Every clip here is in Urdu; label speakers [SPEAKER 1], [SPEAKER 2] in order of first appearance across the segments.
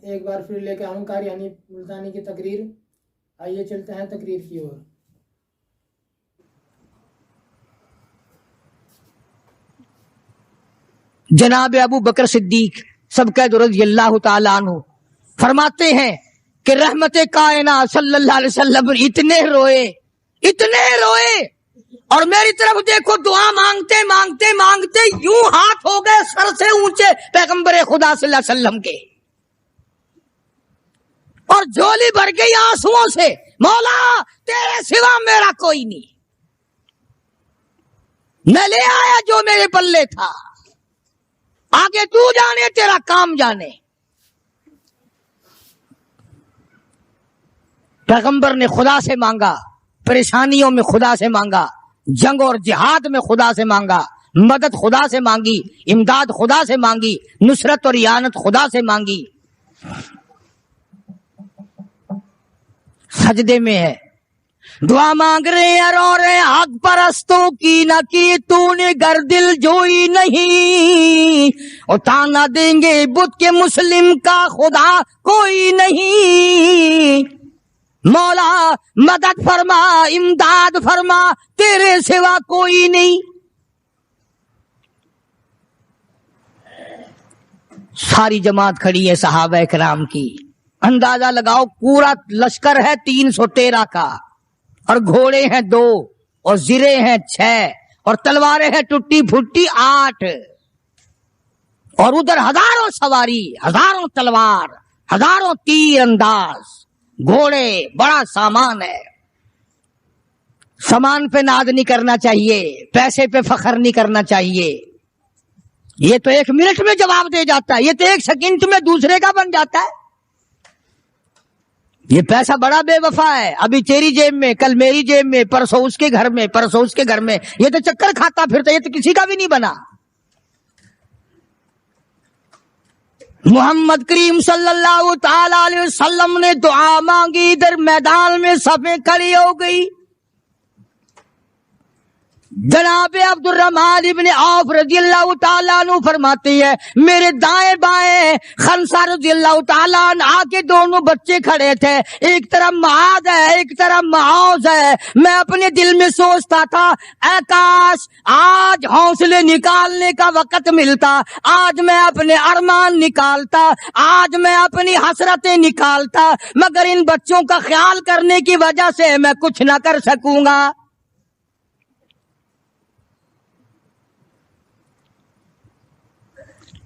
[SPEAKER 1] ایک بار پھر لے کے آؤں کار یعنی ملتانی کی تقریر. آئیے چلتے ہیں تقریر کی اور.
[SPEAKER 2] جناب ابو بکر صدیق سبقت رضی اللہ تعالیٰ عنہ فرماتے ہیں کہ رحمت کائنات صلی اللہ علیہ وسلم اتنے روئے اور میری طرف دیکھو دعا مانگتے مانگتے مانگتے یوں ہاتھ ہو گئے سر سے اونچے پیغمبر خدا صلی اللہ علیہ وسلم کے، اور جھولی بھر گئی آنسوؤں سے. مولا تیرے سوا میرا کوئی نہیں، میں لے آیا جو میرے پلے تھا، آگے تو جانے تیرا کام جانے. پیغمبر نے خدا سے مانگا، پریشانیوں میں خدا سے مانگا، جنگ اور جہاد میں خدا سے مانگا، مدد خدا سے مانگی، امداد خدا سے مانگی، نصرت اور اعانت خدا سے مانگی. سجدے میں ہے، دعا مانگ رہے ہیں، رو رہے ہیں، حق پرستوں کی نہ کی تو نے گر دل جوئی نہیں، اور تانا دیں گے بت کے مسلم کا خدا کوئی نہیں. مولا مدد فرما، امداد فرما، تیرے سوا کوئی نہیں. ساری جماعت کھڑی ہے صحابہ کرام کی. اندازہ لگاؤ پورا لشکر ہے 313 کا، اور گھوڑے ہیں 2 اور زرے ہیں 6 اور تلواریں ہیں ٹوٹی پھوٹی 8، اور ادھر ہزاروں سواری، ہزاروں تلوار، ہزاروں تیر انداز، گھوڑے، بڑا سامان ہے. سامان پہ ناز نہیں کرنا چاہیے، پیسے پہ فخر نہیں کرنا چاہیے. یہ تو 1 منٹ میں جواب دے جاتا ہے، یہ تو 1 سیکنڈ میں دوسرے کا بن جاتا ہے. یہ پیسہ بڑا بے وفا ہے، ابھی تیری جیب میں، کل میری جیب میں، پرسوں اس کے گھر میں، پرسوں اس کے گھر میں. یہ تو چکر کھاتا پھرتا، یہ تو کسی کا بھی نہیں بنا. محمد کریم صلی اللہ تعالی علیہ وسلم نے دعا مانگی، ادھر میدان میں صفیں کھڑی ہو گئی. جناب عبد الرحمن ابن عوف رضی اللہ تعالیٰ عنہ فرماتے ہیں میرے دائیں بائیں خنسا رضی اللہ تعالیٰ عنہ آگے دونوں بچے کھڑے تھے، ایک طرف معاذ ہے ایک طرف معوذ ہے. میں اپنے دل میں سوچتا تھا اے کاش آج حوصلے نکالنے کا وقت ملتا، آج میں اپنے ارمان نکالتا، آج میں اپنی حسرتیں نکالتا، مگر ان بچوں کا خیال کرنے کی وجہ سے میں کچھ نہ کر سکوں گا.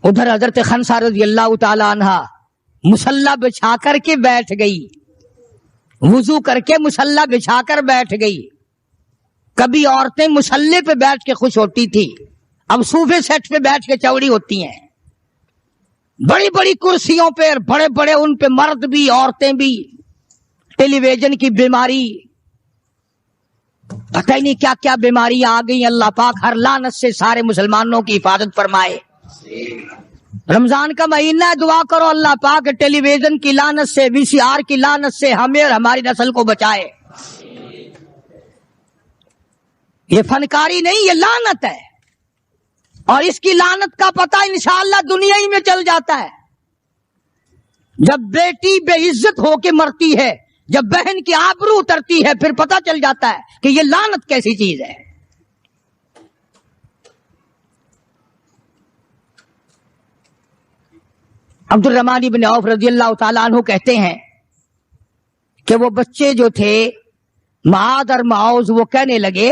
[SPEAKER 2] ادھر حضرت خنسا رضی اللہ تعالی عنہ مصلی بچھا کر کے بیٹھ گئی، وضو کر کے مصلی بچھا کر بیٹھ گئی. کبھی عورتیں مصلی پہ بیٹھ کے خوش ہوتی تھی، اب صوفے سیٹ پہ بیٹھ کے چوڑی ہوتی ہیں. بڑی بڑی کرسیوں پہ، بڑے بڑے ان پہ مرد بھی عورتیں بھی. ٹیلی ویژن کی بیماری، پتہ ہی نہیں کیا کیا بیماریاں آ گئی. اللہ پاک ہر لعنت سے سارے مسلمانوں کی حفاظت فرمائے. رمضان کا مہینہ ہے، دعا کرو اللہ پاک ٹیلی ویژن کی لعنت سے، وی سی آر کی لعنت سے ہمیں اور ہماری نسل کو بچائے. یہ فنکاری نہیں، یہ لعنت ہے، اور اس کی لعنت کا پتہ انشاءاللہ دنیا ہی میں چل جاتا ہے. جب بیٹی بے عزت ہو کے مرتی ہے، جب بہن کی آبرو اترتی ہے، پھر پتہ چل جاتا ہے کہ یہ لعنت کیسی چیز ہے. عبد الرحمن بن عوف رضی اللہ تعالیٰ عنہ کہتے ہیں کہ وہ بچے جو تھے معاذ اور معوذ، وہ کہنے لگے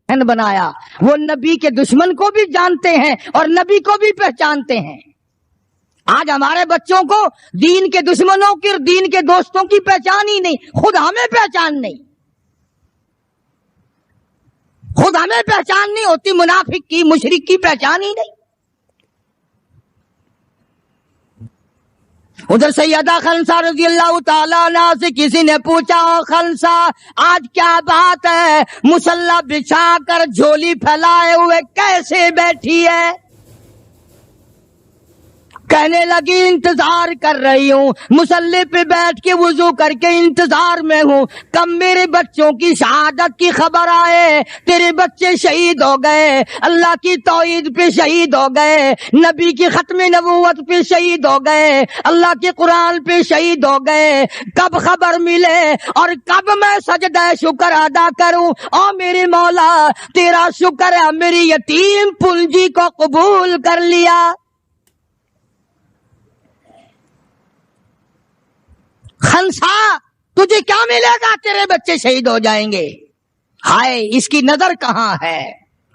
[SPEAKER 2] بنایا، وہ نبی کے دشمن کو بھی جانتے ہیں اور نبی کو بھی پہچانتے ہیں. آج ہمارے بچوں کو دین کے دشمنوں کی اور دین کے دوستوں کی پہچان ہی نہیں، خود ہمیں پہچان نہیں، خود ہمیں پہچان نہیں ہوتی، منافق کی مشرک کی پہچان ہی نہیں. ادھر سیدہ خنسا رضی اللہ تعالیٰ عنہ سے کسی نے پوچھا خنسا آج کیا بات ہے، مصلی بچھا کر جھولی پھیلائے ہوئے کیسے بیٹھی ہے؟ کہنے لگی انتظار کر رہی ہوں, مصلی پہ بیٹھ کے وضو کر کے انتظار میں ہوں, کب میرے بچوں کی شہادت کی خبر آئے. تیرے بچے شہید ہو گئے, اللہ کی توحید پہ شہید ہو گئے, نبی کی ختم نبوت پہ شہید ہو گئے, اللہ کے قرآن پہ شہید ہو گئے. کب خبر ملے اور کب میں سجدہ شکر ادا کروں. او میرے مولا تیرا شکر ہے میری یتیم پنجی کو قبول کر لیا. خنسا تجھے کیا ملے گا, تیرے بچے شہید ہو جائیں گے. ہائے اس کی نظر کہاں ہے,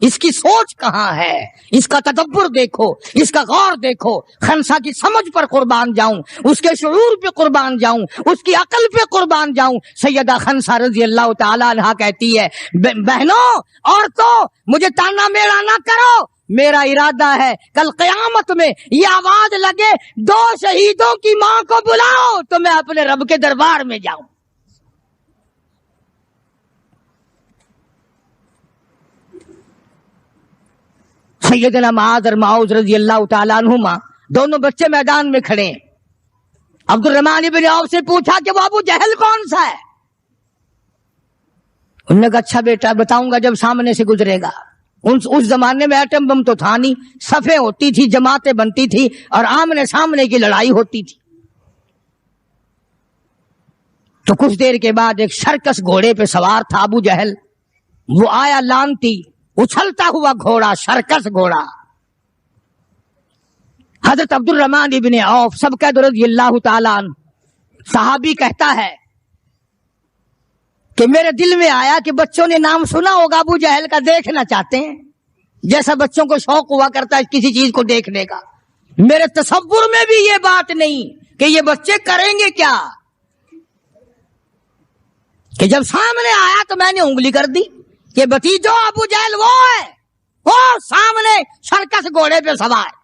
[SPEAKER 2] اس کی سوچ کہاں ہے, اس کا تدبر دیکھو, اس کا غور دیکھو. خنسا کی سمجھ پر قربان جاؤں, اس کے شعور پہ قربان جاؤں, اس کی عقل پہ قربان جاؤں. سیدہ خنسا رضی اللہ تعالی عنہا کہتی ہے, بہنوں عورتوں مجھے تانا میرا نہ کرو, میرا ارادہ ہے کل قیامت میں یہ آواز لگے 2 شہیدوں کی ماں کو بلاؤ تو میں اپنے رب کے دربار میں جاؤں. سیدنا معاذ اور معوذ رضی اللہ تعالیٰ عنہما دونوں بچے میدان میں کھڑے ہیں. عبد الرحمن بن عوف سے پوچھا کہ وہ ابو جہل کون سا ہے. انہوں نے کہا اچھا بیٹا بتاؤں گا جب سامنے سے گزرے گا. اس زمانے میں ایٹم بم تو تھا نہیں, صفیں ہوتی تھی, جماعتیں بنتی تھی اور آمنے سامنے کی لڑائی ہوتی تھی. تو کچھ دیر کے بعد ایک سرکس گھوڑے پہ سوار تھا ابو جہل. وہ آیا لانتی اچھلتا ہوا گھوڑا, سرکس گھوڑا. حضرت عبد الرحمن ابن عوف سب قید رضی اللہ تعالیٰ عنہ صحابی کہتا ہے کہ میرے دل میں آیا کہ بچوں نے نام سنا ہوگا ابو جہل کا, دیکھنا چاہتے ہیں, جیسا بچوں کو شوق ہوا کرتا ہے کسی چیز کو دیکھنے کا. میرے تصور میں بھی یہ بات نہیں کہ یہ بچے کریں گے کیا, کہ جب سامنے آیا تو میں نے انگلی کر دی کہ بھتیجو ابو جہل وہ ہے, وہ سامنے سرکس گھوڑے پہ سوار.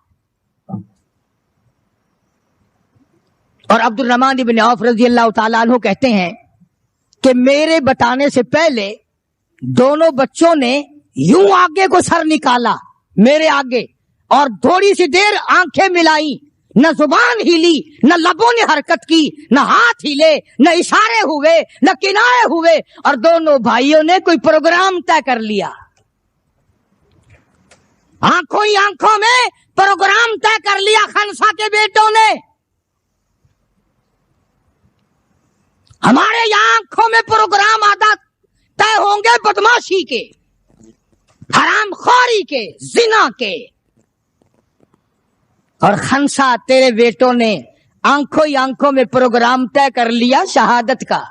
[SPEAKER 2] اور عبد الرحمن بن عوف رضی اللہ تعالیٰ عنہ کہتے ہیں کہ میرے بتانے سے پہلے دونوں بچوں نے یوں آگے کو سر نکالا میرے آگے, اور تھوڑی سی دیر آنکھیں ملائی, نہ زبان ہلی, نہ لبوں نے حرکت کی, نہ ہاتھ ہلے, نہ اشارے ہوئے, نہ کنارے ہوئے, اور دونوں بھائیوں نے کوئی پروگرام طے کر لیا. آنکھوں ہی آنکھوں میں پروگرام طے کر لیا خنسا کے بیٹوں نے. ہمارے یہاں آنکھوں میں پروگرام عادت طے ہوں گے بدماشی کے, حرام خوری کے, زنا کے. اور خنسا تیرے بیٹوں نے آنکھوں ہی آنکھوں میں پروگرام طے کر لیا شہادت کا,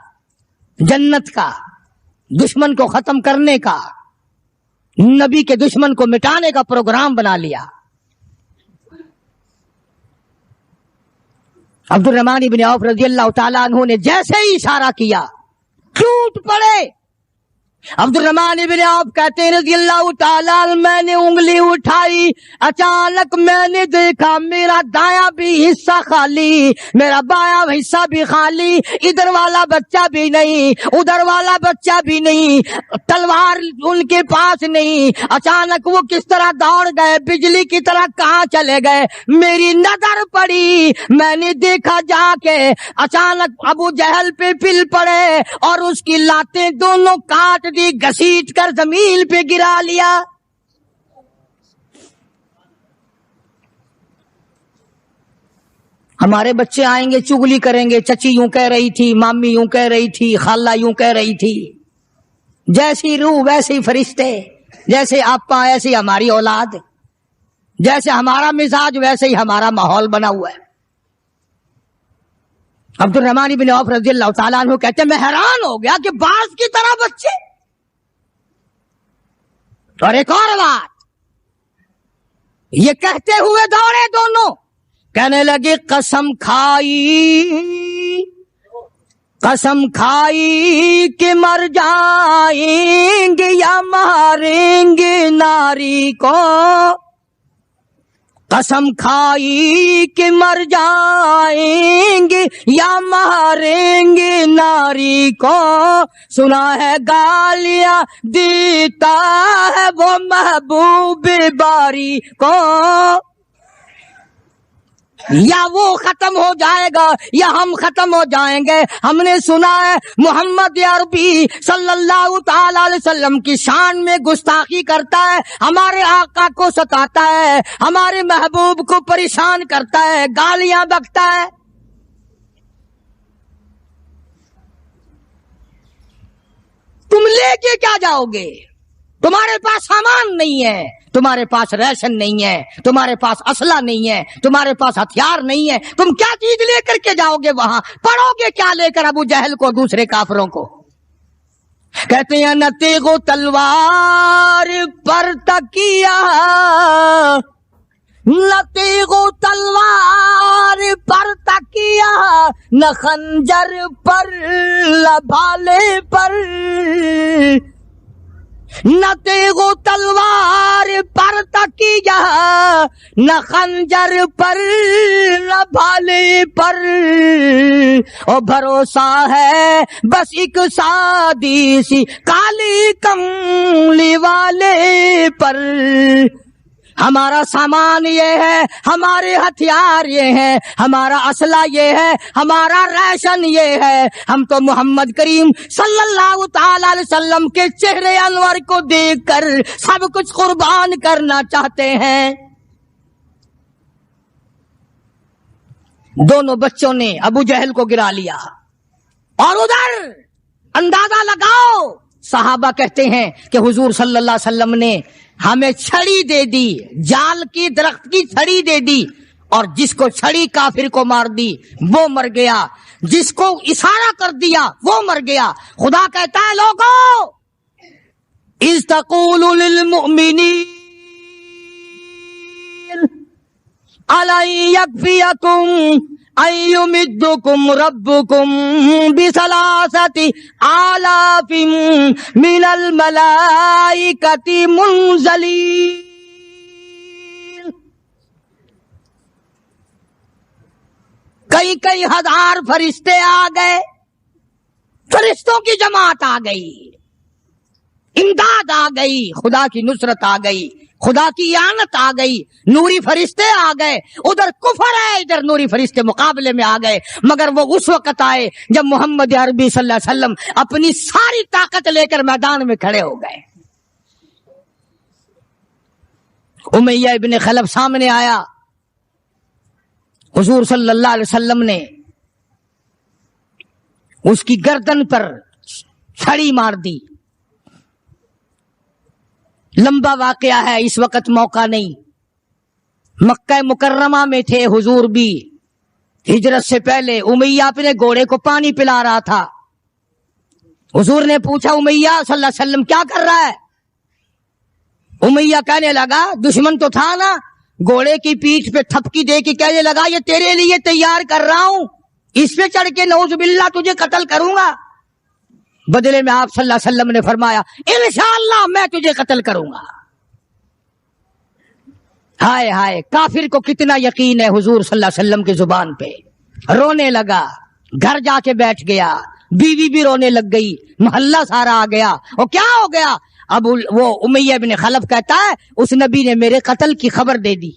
[SPEAKER 2] جنت کا, دشمن کو ختم کرنے کا, نبی کے دشمن کو مٹانے کا پروگرام بنا لیا. عبد الرحمن بن عوف رضی اللہ تعالیٰ عنہ نے جیسے ہی اشارہ کیا ٹوٹ پڑے. عبد الرحمن بن عوف کہتے ہیں رضی اللہ تعالیٰ عنہ میں نے انگلی اٹھائی, اچانک میں نے دیکھا میرا دایاں بھی حصہ خالی, میرا بایاں حصہ بھی خالی, ادھر والا بچہ بھی نہیں, ادھر والا بچہ بھی نہیں, تلوار ان کے پاس نہیں. اچانک وہ کس طرح دوڑ گئے, بجلی کی طرح کہاں چلے گئے. میری نظر پڑی, میں نے دیکھا جا کے اچانک ابو جہل پہ پل پڑے اور اس کی لاتیں دونوں کاٹ دی, گھسیٹ کر زمین پہ گرا لیا. ہمارے بچے آئیں گے چگلی کریں گے, چچی یوں کہہ رہی تھی, مامی یوں کہہ رہی تھی, خالہ یوں کہہ رہی تھی. جیسی روح ویسے ہی فرشتے, جیسے آپا ایسی ہماری اولاد, جیسے ہمارا مزاج ویسے ہی ہمارا ماحول بنا ہوا ہے. عبد الرحمن بن عوف رضی اللہ تعالیٰ عنہ کہتے ہیں میں حیران ہو گیا کہ باز کی طرح بچے. اور ایک اور بات, یہ کہتے ہوئے دوڑے دونوں, کہنے لگے قسم کھائی کہ مر جائیں گے یا ماریں گے ناری کو, قسم کھائی کہ مر جائیں گے یا ماریں گے ناری کو, سنا ہے گالیاں دیتا ہے وہ محبوب باری کو. یا وہ ختم ہو جائے گا یا ہم ختم ہو جائیں گے. ہم نے سنا ہے محمد عربی صلی اللہ تعالی علیہ وسلم کی شان میں گستاخی کرتا ہے, ہمارے آقا کو ستاتا ہے, ہمارے محبوب کو پریشان کرتا ہے, گالیاں بکتا ہے. تم لے کے کیا جاؤ گے؟ تمہارے پاس سامان نہیں ہے, تمہارے پاس ریشن نہیں ہے, تمہارے پاس اسلحہ نہیں ہے, تمہارے پاس ہتھیار نہیں ہے, تم کیا چیز لے کر کے جاؤ گے وہاں؟ پڑھو گے کیا لے کر ابو جہل کو, دوسرے کافروں کو؟ کہتے ہیں نہ تیغ و تلوار پر تکیہ, نہ تیغ و تلوار پر تکیہ, نہ خنجر پر نہ بھالے پر, نہ تیغ و تلوار پر تکیہ, نہ خنجر پر نہ بھالے پر, اور بھروسہ ہے بس ایک سادی سی کالی کملی والے پر. ہمارا سامان یہ ہے, ہمارے ہتھیار یہ ہیں, ہمارا اسلحہ یہ ہے, ہمارا ریشن یہ ہے. ہم تو محمد کریم صلی اللہ تعالی علیہ وسلم کے چہرے انور کو دیکھ کر سب کچھ قربان کرنا چاہتے ہیں. دونوں بچوں نے ابو جہل کو گرا لیا, اور ادھر اندازہ لگاؤ, صحابہ کہتے ہیں کہ حضور صلی اللہ علیہ وسلم نے ہمیں چھڑی دے دی, جال کی درخت کی چھڑی دے دی, اور جس کو چھڑی کافر کو مار دی وہ مر گیا, جس کو اشارہ کر دیا وہ مر گیا. خدا کہتا ہے لوگوں, اذ تقول للمؤمنین الن یکفیکم ان یمدکم ربکم بثلاثۃ آلاف من الملائکۃ منزلین. کئی ہزار فرشتے آ گئے, فرشتوں کی جماعت آ گئی, امداد آ گئی, خدا کی نصرت آ گئی, خدا کی اعانت آ گئی, نوری فرشتے آ گئے. ادھر کفر ہے, ادھر نوری فرشتے مقابلے میں آ گئے, مگر وہ اس وقت آئے جب محمد عربی صلی اللہ علیہ وسلم اپنی ساری طاقت لے کر میدان میں کھڑے ہو گئے. امیہ ابن خلف سامنے آیا, حضور صلی اللہ علیہ وسلم نے اس کی گردن پر چھڑی مار دی. لمبا واقعہ ہے, اس وقت موقع نہیں. مکہ مکرمہ میں تھے حضور بھی, ہجرت سے پہلے. امیہ اپنے گھوڑے کو پانی پلا رہا تھا. حضور نے پوچھا امیہ صلی اللہ علیہ وسلم کیا کر رہا ہے؟ امیہ کہنے لگا, دشمن تو تھا نا, گھوڑے کی پیٹھ پہ تھپکی دے کے کہنے لگا یہ تیرے لیے تیار کر رہا ہوں, اس پہ چڑھ کے نعوذ باللہ تجھے قتل کروں گا. بدلے میں آپ صلی اللہ علیہ وسلم نے فرمایا انشاءاللہ میں تجھے قتل کروں گا. ہائے ہائے, کافر کو کتنا یقین ہے حضور صلی اللہ علیہ وسلم کی زبان پہ. رونے لگا, گھر جا کے بیٹھ گیا, بیوی بھی رونے لگ گئی, محلہ سارا آ گیا. اور کیا ہو گیا؟ اب وہ امیہ بن خلف کہتا ہے اس نبی نے میرے قتل کی خبر دے دی.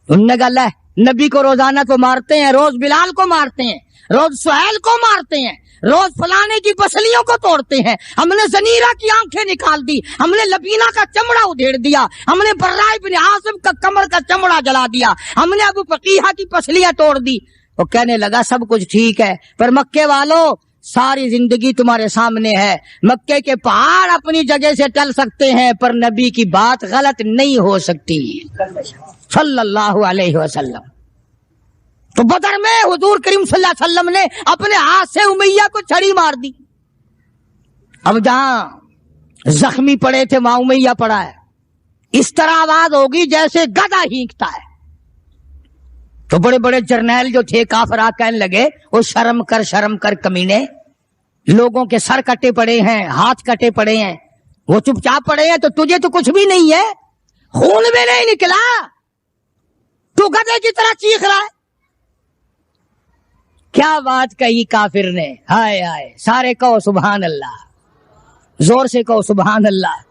[SPEAKER 2] انہوں نے کہا نبی کو روزانہ تو مارتے ہیں, روز بلال کو مارتے ہیں, روز سہیل کو مارتے ہیں, روز فلانے کی پسلیوں کو توڑتے ہیں, ہم نے زنیرہ کی آنکھیں نکال دی, ہم نے لبینہ کا چمڑا ادھیڑ دیا, ہم نے برائے بن عاصم کا کمر کا چمڑا جلا دیا, ہم نے ابو فقیہہ کی پسلیاں توڑ دی. وہ کہنے لگا سب کچھ ٹھیک ہے, پر مکے والوں ساری زندگی تمہارے سامنے ہے. مکے کے پہاڑ اپنی جگہ سے ٹل سکتے ہیں پر نبی کی بات غلط نہیں ہو سکتی صلی اللہ علیہ وسلم. تو بدر میں حضور کریم صلی اللہ علیہ وسلم نے اپنے ہاتھ سے امیہ کو چھڑی مار دی. اب جہاں زخمی پڑے تھے وہاں امیہ پڑا ہے. اس طرح آواز ہوگی جیسے گدھا ہینکتا ہے. تو بڑے بڑے جرنیل جو تھے کافر کہنے لگے وہ شرم کر کمینے, لوگوں کے سر کٹے پڑے ہیں, ہاتھ کٹے پڑے ہیں, وہ چپ چاپ پڑے ہیں, تو تجھے تو کچھ بھی نہیں ہے, خون میں نہیں نکلا, تو گدھے کی طرح چیخ رہا ہے. کیا بات کہی کافر نے, ہائے ہائے. سارے کہو سبحان اللہ, زور سے کہو سبحان اللہ.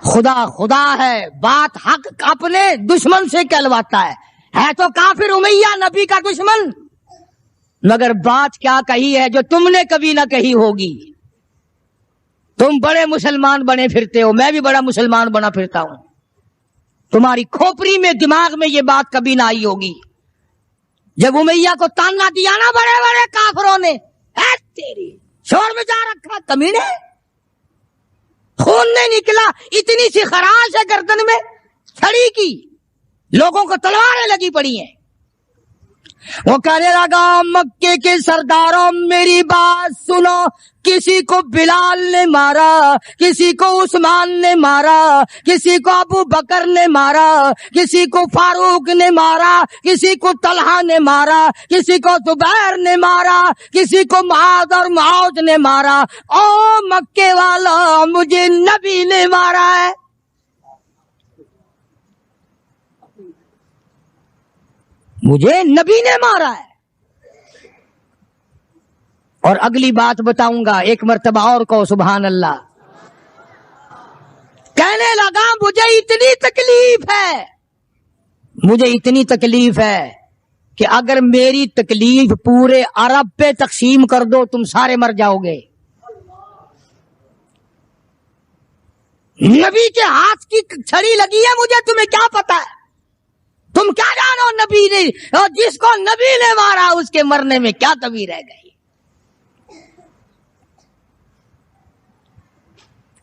[SPEAKER 2] خدا خدا ہے, بات حق اپنے دشمن سے کہلواتا ہے. ہے تو کافر امیہ نبی کا دشمن، مگر بات کیا کہی ہے جو تم نے کبھی نہ کہی ہوگی. تم بڑے مسلمان بنے پھرتے ہو، میں بھی بڑا مسلمان بنا پھرتا ہوں. تمہاری کھوپڑی میں دماغ میں یہ بات کبھی نہ آئی ہوگی. جب امیہ کو تانا دیا نا بڑے بڑے کافروں نے، اے تیری شور میں جا رکھا کمینے، خون نہیں نکلا، اتنی سی خراش ہے گردن میں چھڑی کی، لوگوں کو تلواریں لگی پڑی ہیں. وہ کہنے لگا مکے کے سرداروں میری بات سنو، کسی کو بلال نے مارا، کسی کو عثمان نے مارا، کسی کو ابو بکر نے مارا، کسی کو فاروق نے مارا، کسی کو طلحہ نے مارا، کسی کو زبیر نے مارا، کسی کو معاذ اور معوذ نے مارا. او مکے والا مجھے نبی نے مارا ہے. مجھے نبی نے مارا ہے. اور اگلی بات بتاؤں گا، ایک مرتبہ اور کو سبحان اللہ. کہنے لگا مجھے اتنی تکلیف ہے، مجھے اتنی تکلیف ہے کہ اگر میری تکلیف پورے عرب پہ تقسیم کر دو تم سارے مر جاؤ گے. نبی کے ہاتھ کی چھڑی لگی ہے، مجھے تمہیں کیا پتا ہے؟ تم کیا جانو نبی نے، اور جس کو نبی نے مارا اس کے مرنے میں کیا کمی رہ گئی.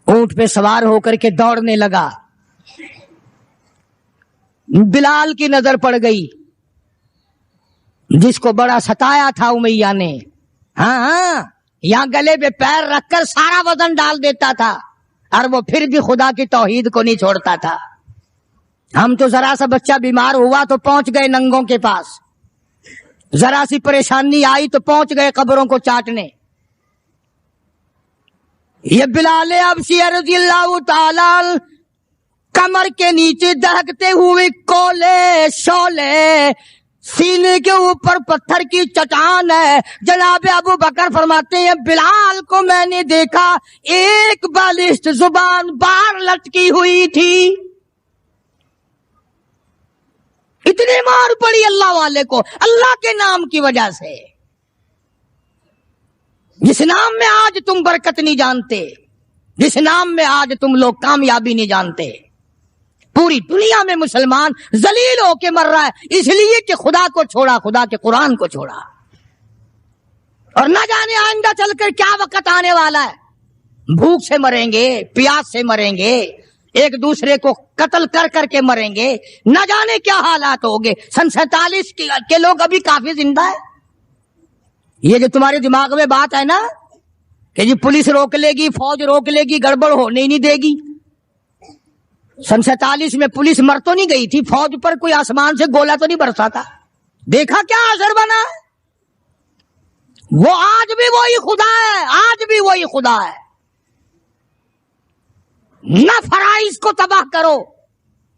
[SPEAKER 2] اونٹ پہ سوار ہو کر کے دوڑنے لگا. بلال کی نظر پڑ گئی جس کو بڑا ستایا تھا امیہ نے. ہاں یہاں گلے پہ پیر رکھ کر سارا وزن ڈال دیتا تھا اور وہ پھر بھی خدا کی توحید کو نہیں چھوڑتا تھا. ہم تو ذرا سا بچہ بیمار ہوا تو پہنچ گئے ننگوں کے پاس، ذرا سی پریشانی آئی تو پہنچ گئے قبروں کو چاٹنے. یہ بلال حبشی رضی اللہ تعالی کمر کے نیچے دہکتے ہوئے کولے شولے، سینے کے اوپر پتھر کی چٹان ہے. جناب ابو بکر فرماتے ہیں بلال کو میں نے دیکھا ایک بالشت زبان باہر لٹکی ہوئی تھی. اتنی مار پڑی اللہ والے کو اللہ کے نام کی وجہ سے، جس نام میں آج تم برکت نہیں جانتے، جس نام میں آج تم لوگ کامیابی نہیں جانتے. پوری دنیا میں مسلمان ذلیل ہو کے مر رہا ہے اس لیے کہ خدا کو چھوڑا، خدا کے قرآن کو چھوڑا. اور نہ جانے آئندہ چل کر کیا وقت آنے والا ہے. بھوک سے مریں گے، پیاس سے مریں گے، ایک دوسرے کو قتل کر کر کے مریں گے، نہ جانے کیا حالات ہوگے. سن 47 کے لوگ ابھی کافی زندہ ہے. یہ جو تمہارے دماغ میں بات ہے نا کہ جی پولیس روک لے گی، فوج روک لے گی، گڑبڑ ہونے ہی نہیں دے گی. سن 47 میں پولیس مر تو نہیں گئی تھی، فوج پر کوئی آسمان سے گولا تو نہیں برسا تھا. دیکھا کیا اثر بنا ہے. وہ آج بھی وہی خدا ہے، آج بھی وہی خدا ہے. نہ فرائض کو تباہ کرو،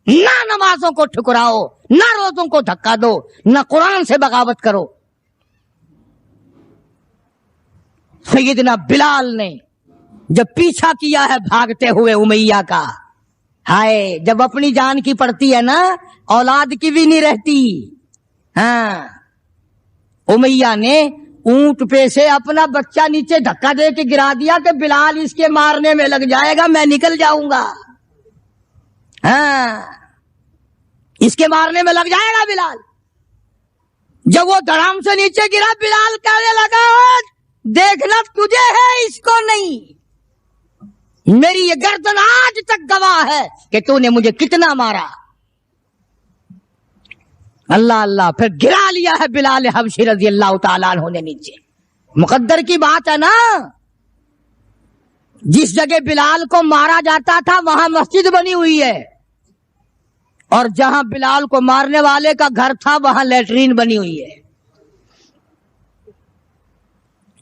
[SPEAKER 2] نہ نمازوں کو ٹھکراؤ، نہ روزوں کو دھکا دو، نہ قرآن سے بغاوت کرو. سیدنا بلال نے جب پیچھا کیا ہے بھاگتے ہوئے امیہ کا، ہائے جب اپنی جان کی پڑتی ہے نا اولاد کی بھی نہیں رہتی. ہاں امیہ نے اونٹ پہ سے اپنا بچہ نیچے دھکا دے کے گرا دیا کہ بلال اس کے مارنے میں لگ جائے گا، میں نکل جاؤں گا. ہاں اس کے مارنے میں لگ جائے گا بلال. جب وہ دھڑام سے نیچے گرا بلال کہنے لگا دیکھنا تجھے ہے اس کو نہیں، میری یہ گردن آج تک گواہ ہے کہ تو نے مجھے کتنا مارا. اللہ اللہ. پھر گرا لیا ہے بلال حبشی رضی اللہ تعالیٰ عنہ نے نیچے. مقدر کی بات ہے نا، جس جگہ بلال کو مارا جاتا تھا وہاں مسجد بنی ہوئی ہے، اور جہاں بلال کو مارنے والے کا گھر تھا وہاں لیٹرین بنی ہوئی ہے.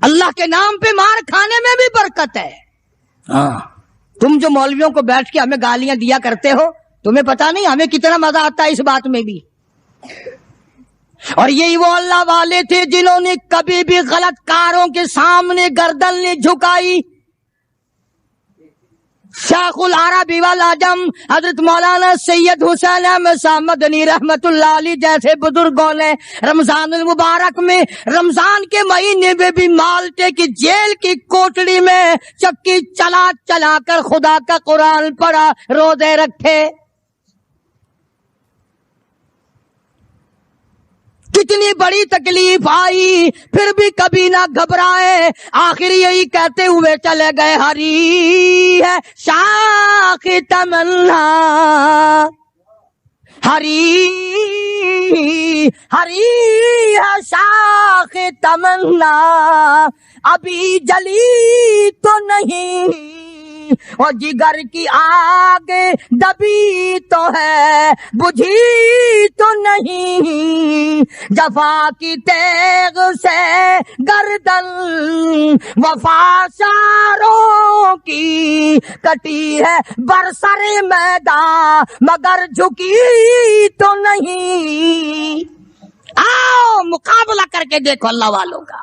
[SPEAKER 2] اللہ کے نام پہ مار کھانے میں بھی برکت ہے. ہاں تم جو مولویوں کو بیٹھ کے ہمیں گالیاں دیا کرتے ہو، تمہیں پتا نہیں ہمیں کتنا مزہ آتا ہے اس بات میں بھی. اور یہی وہ اللہ والے تھے جنہوں نے کبھی بھی غلط کاروں کے سامنے گردن نہیں جھکائی. شیخ العربی والعجم حضرت مولانا سید حسین احمد شاہ مدنی رحمت اللہ علیہ جیسے بزرگوں نے رمضان المبارک میں، رمضان کے مہینے میں بھی مالٹے کی جیل کی کوٹڑی میں چکی چلا چلا کر خدا کا قرآن پڑھا، روزے رکھے. کتنی بڑی تکلیف آئی پھر بھی کبھی نہ گھبرائے، آخر یہی کہتے ہوئے چلے گئے، ہری ہے شاخ تمنا، ہری ہے شاخ تمنا، ابھی جلی تو نہیں اور جگر کی آگ دبی تو ہے، بجھی تو نہیں، جفا کی تیغ سے گردن وفا شاروں کی کٹی ہے برسر میدان مگر جھکی تو نہیں. آؤ مقابلہ کر کے دیکھو اللہ والوں کا.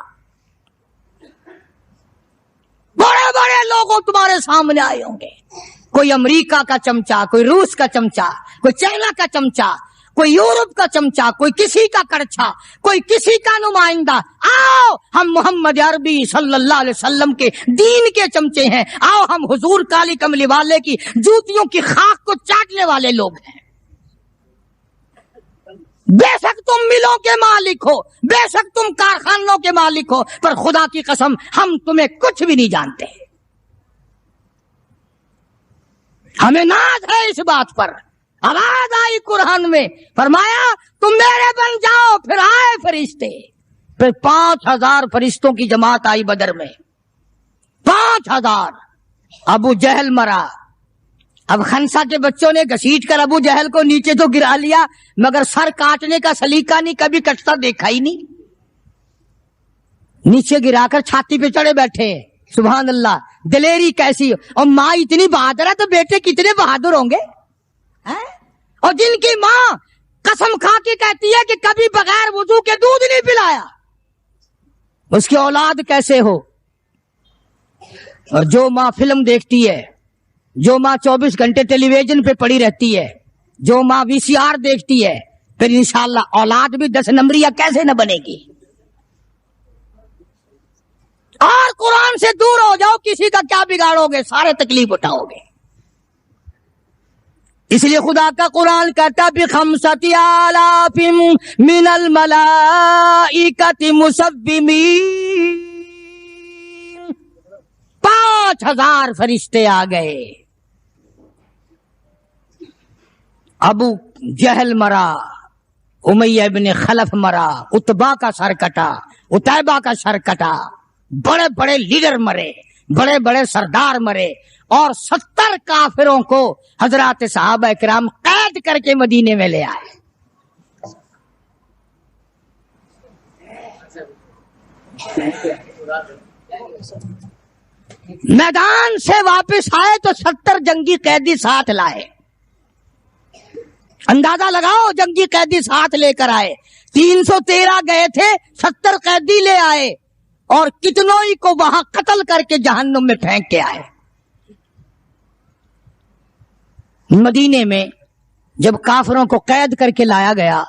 [SPEAKER 2] بڑے بڑے لوگ تمہارے سامنے آئے ہوں گے، کوئی امریکہ کا چمچا، کوئی روس کا چمچا، کوئی چائنا کا چمچا، کوئی یورپ کا چمچا، کوئی کسی کا کڑچھا، کوئی کسی کا نمائندہ. آؤ ہم محمد عربی صلی اللہ علیہ وسلم کے دین کے چمچے ہیں، آؤ ہم حضور کالی کملی والے کی جوتیوں کی خاک کو چاٹنے والے لوگ ہیں. بے شک تم ملوں کے مالک ہو، بے شک تم کارخانوں کے مالک ہو، پر خدا کی قسم ہم تمہیں کچھ بھی نہیں جانتے. ہمیں ناز ہے اس بات پر. آواز آئی قرآن میں، فرمایا تم میرے بن جاؤ. پھر آئے فرشتے، پھر 5000 فرشتوں کی جماعت آئی بدر میں. 5000. ابو جہل مرا. اب خنسا کے بچوں نے گھسیٹ کر ابو جہل کو نیچے تو گرا لیا، مگر سر کاٹنے کا سلیقہ نہیں، کبھی کٹتا دیکھا ہی نہیں. نیچے گرا کر چھاتی پہ چڑھے بیٹھے. سبحان اللہ، دلیری کیسی. اور ماں اتنی بہادر ہے تو بیٹے کتنے بہادر ہوں گے. اور جن کی ماں قسم کھا کے کہتی ہے کہ کبھی بغیر وضو کے دودھ نہیں پلایا، اس کی اولاد کیسے ہو. اور جو ماں فلم دیکھتی ہے، جو ماں 24 گھنٹے ٹیلی ویژن پہ پڑی رہتی ہے، جو ماں VCR دیکھتی ہے، پھر انشاءاللہ اولاد بھی 10 نمبریہ کیسے نہ بنے گی. اور قرآن سے دور ہو جاؤ، کسی کا کیا بگاڑو گے، سارے تکلیف اٹھاؤ گے. اس لیے خدا کا قرآن کہتا بِخَمْسَةِ آلَافٍ مِّنَ الْمَلَائِكَةِ مُسَوِّمِينَ. 5000 فرشتے آ گئے. ابو جہل مرا، امیہ ابن خلف مرا، عتبہ کا سر کٹا، عتیبہ کا سر کٹا، بڑے بڑے لیڈر مرے، بڑے بڑے سردار مرے، اور 70 کافروں کو حضرات صحابہ کرام قید کر کے مدینے میں لے آئے. میدان سے واپس آئے تو 70 جنگی قیدی ساتھ لائے. اندازہ لگاؤ، جنگی قیدی ساتھ لے کر آئے. 313 گئے تھے، 70 قیدی لے آئے، اور کتنوں ہی کو وہاں قتل کر کے جہنم میں پھینک کے آئے. مدینے میں جب کافروں کو قید کر کے لایا گیا،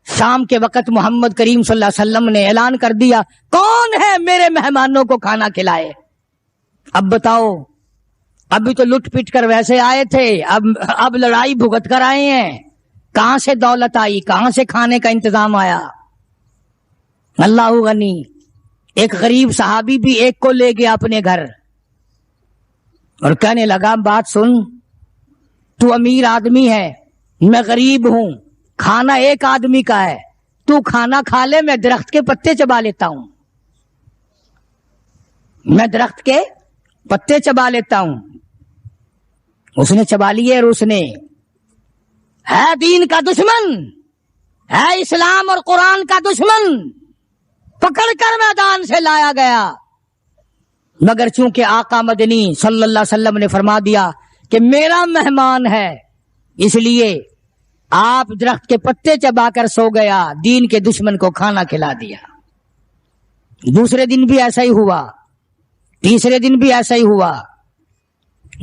[SPEAKER 2] شام کے وقت محمد کریم صلی اللہ علیہ وسلم نے اعلان کر دیا، کون ہے میرے مہمانوں کو کھانا کھلائے. اب بتاؤ، ابھی تو لٹ پٹ کر ویسے آئے تھے، اب لڑائی بھگت کر آئے ہیں. کہاں سے دولت آئی، کہاں سے کھانے کا انتظام آیا. اللہ غنی. ایک غریب صحابی بھی ایک کو لے گیا اپنے گھر اور کہنے لگا، بات سن، تو امیر آدمی ہے، میں غریب ہوں، کھانا ایک آدمی کا ہے، تو کھانا کھا لے، میں درخت کے پتے چبا لیتا ہوں، میں درخت کے پتے چبا لیتا ہوں. اس نے چبا لیے، اور اس نے ہے دین کا دشمن، ہے اسلام اور قرآن کا دشمن، پکڑ کر میدان سے لایا گیا. مگر چونکہ آقا مدنی صلی اللہ علیہ وسلم نے فرما دیا کہ میرا مہمان ہے، اس لیے آپ درخت کے پتے چبا کر سو گیا، دین کے دشمن کو کھانا کھلا دیا. دوسرے دن بھی ایسا ہی ہوا، تیسرے دن بھی ایسا ہی ہوا.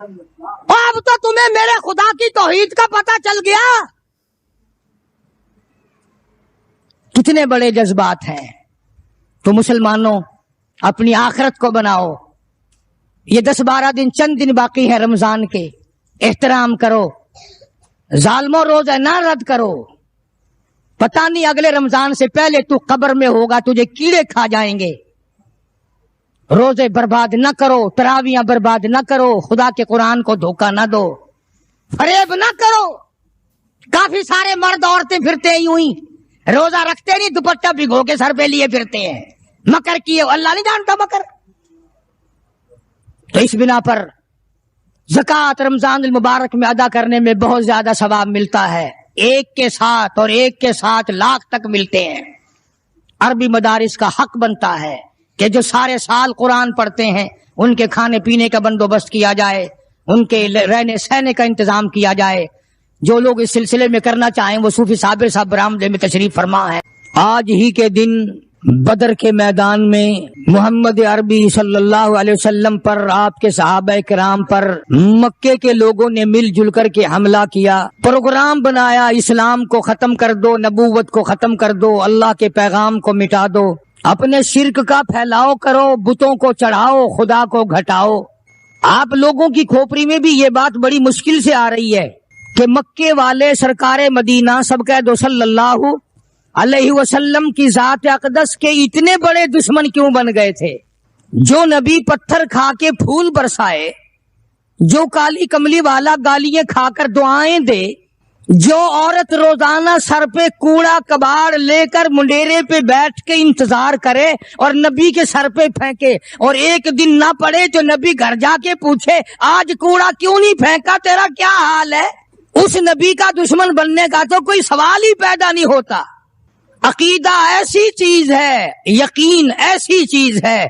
[SPEAKER 2] اب تو تمہیں میرے خدا کی توحید کا پتہ چل گیا. کتنے بڑے جذبات ہیں. تو مسلمانوں اپنی آخرت کو بناؤ. یہ 10-12 دن چند دن باقی ہیں رمضان کے. احترام کرو. ظالموں روزہ نہ رد کرو. پتہ نہیں اگلے رمضان سے پہلے تو قبر میں ہوگا, تجھے کیڑے کھا جائیں گے. روزے برباد نہ کرو, تراویاں برباد نہ کرو, خدا کے قرآن کو دھوکہ نہ دو, فریب نہ کرو. کافی سارے مرد عورتیں پھرتے ہیں یوں ہی, روزہ رکھتے نہیں, دوپٹہ بھگو کے سر پہ لیے پھرتے ہیں. مکر کیے, اللہ نہیں جانتا مکر. تو اس بنا پر زکوٰۃ رمضان المبارک میں ادا کرنے میں بہت زیادہ ثواب ملتا ہے. ایک کے ساتھ اور ایک کے 7 لاکھ تک ملتے ہیں. عربی مدارس کا حق بنتا ہے کہ جو سارے سال قرآن پڑھتے ہیں ان کے کھانے پینے کا بندوبست کیا جائے, ان کے رہنے سہنے کا انتظام کیا جائے. جو لوگ اس سلسلے میں کرنا چاہیں وہ صوفی صابر صاحب برآمدہ میں تشریف فرما ہے. آج ہی کے دن بدر کے میدان میں محمد عربی صلی اللہ علیہ وسلم پر, آپ کے صحابہ کرام پر مکے کے لوگوں نے مل جل کر کے حملہ کیا. پروگرام بنایا, اسلام کو ختم کر دو, نبوت کو ختم کر دو, اللہ کے پیغام کو مٹا دو, اپنے شرک کا پھیلاؤ کرو, بتوں کو چڑھاؤ, خدا کو گھٹاؤ. آپ لوگوں کی کھوپڑی میں بھی یہ بات بڑی مشکل سے آ رہی ہے کہ مکے والے سرکار مدینہ سب کہہ دو صلی اللہ علیہ وسلم کی ذات اقدس کے اتنے بڑے دشمن کیوں بن گئے تھے. جو نبی پتھر کھا کے پھول برسائے, جو کالی کملی والا گالیاں کھا کر دعائیں دے, جو عورت روزانہ سر پہ کوڑا کباڑ لے کر منڈیرے پہ بیٹھ کے انتظار کرے اور نبی کے سر پہ پھینکے, اور ایک دن نہ پڑے تو نبی گھر جا کے پوچھے آج کوڑا کیوں نہیں پھینکا, تیرا کیا حال ہے. اس نبی کا دشمن بننے کا تو کوئی سوال ہی پیدا نہیں ہوتا. عقیدہ ایسی چیز ہے, یقین ایسی چیز ہے,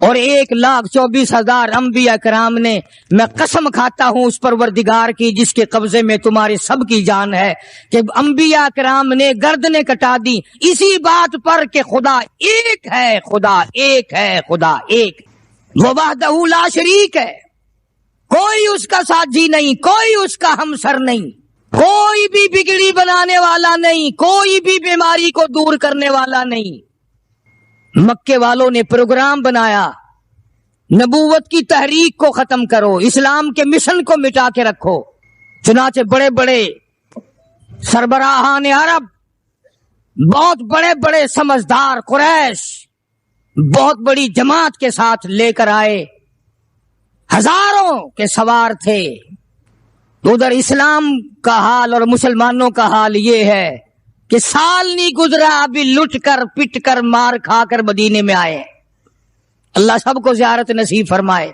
[SPEAKER 2] اور 1,24,000 انبیاء کرام نے, میں قسم کھاتا ہوں اس پروردگار کی جس کے قبضے میں تمہاری سب کی جان ہے, کہ انبیاء کرام نے گردنیں کٹا دی اسی بات پر کہ خدا ایک ہے, خدا ایک ہے, خدا ایک, وہ وحدہ لا شریک ہے. کوئی اس کا ساتھی نہیں, کوئی اس کا ہمسر نہیں, کوئی بھی بگڑی بنانے والا نہیں, کوئی بھی بیماری کو دور کرنے والا نہیں. مکے والوں نے پروگرام بنایا, نبوت کی تحریک کو ختم کرو, اسلام کے مشن کو مٹا کے رکھو. چنانچہ بڑے بڑے سربراہان عرب, بہت بڑے بڑے سمجھدار قریش بہت بڑی جماعت کے ساتھ لے کر آئے, ہزاروں کے سوار تھے. ادھر اسلام کا حال اور مسلمانوں کا حال یہ ہے کہ سال نہیں گزرا ابھی لٹ کر پٹ کر مار کھا کر مدینے میں آئے. اللہ سب کو زیارت نصیب فرمائے.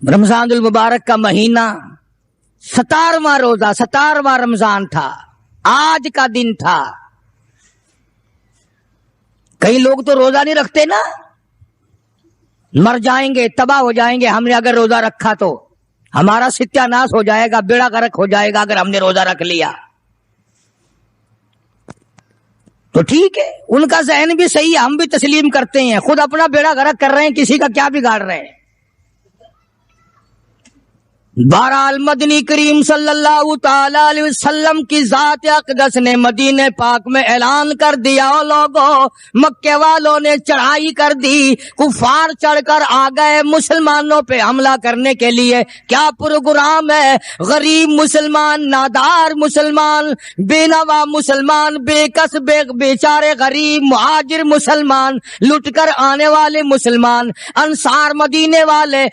[SPEAKER 2] رمضان المبارک کا مہینہ 17واں روزہ, 17واں رمضان تھا, آج کا دن تھا. کئی لوگ تو روزہ نہیں رکھتے نا, مر جائیں گے, تباہ ہو جائیں گے. ہم نے اگر روزہ رکھا تو ہمارا ستیہ ناش ہو جائے گا, بیڑا غرق ہو جائے گا اگر ہم نے روزہ رکھ لیا. تو ٹھیک ہے, ان کا ذہن بھی صحیح ہے, ہم بھی تسلیم کرتے ہیں, خود اپنا بیڑا غرق کر رہے ہیں, کسی کا کیا بگاڑ رہے ہیں. بہرحال مدنی کریم صلی اللہ تعالی علیہ وسلم کی ذات اقدس نے مدینہ پاک میں اعلان کر دیا, لوگوں مکے والوں نے چڑھائی کر دی, کفار چڑھ کر آ گئے مسلمانوں پہ حملہ کرنے کے لیے. کیا پروگرام ہے؟ غریب مسلمان, نادار مسلمان, بے نوا مسلمان, بے کس بیچارے غریب مہاجر مسلمان, لٹ کر آنے والے مسلمان, انصار مدینے والے